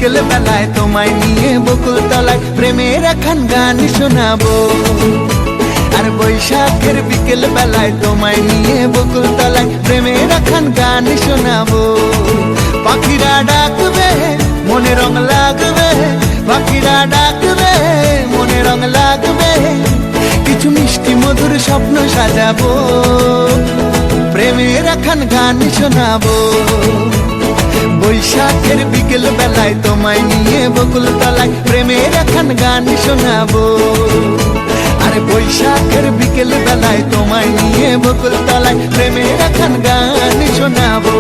বিকেল বেলায় তোমায় নিয়ে বকুল তলায় প্রেমের এখন গান শোনাবো। আর বৈশাখের বিকেল বেলায় তোমায় নিয়ে বকুল তলায় প্রেমের এখন গান শোনাবো। পাখিরা ডাকবে মনে রং লাগবে, পাখিরা ডাকবে মনে রং লাগবে, কিছু মিষ্টি মধুর স্বপ্ন সাজাবো, প্রেমের এখন গান শোনাবো। বৈশাখের বিকেল বেলায় তোমায় নিয়ে বকুল তলায় প্রেমের এখন গান শোনাবো। আরে বৈশাখের বিকেল বেলায় তোমায় নিয়ে বকুল তলায় প্রেমের এখন গান শোনাবো।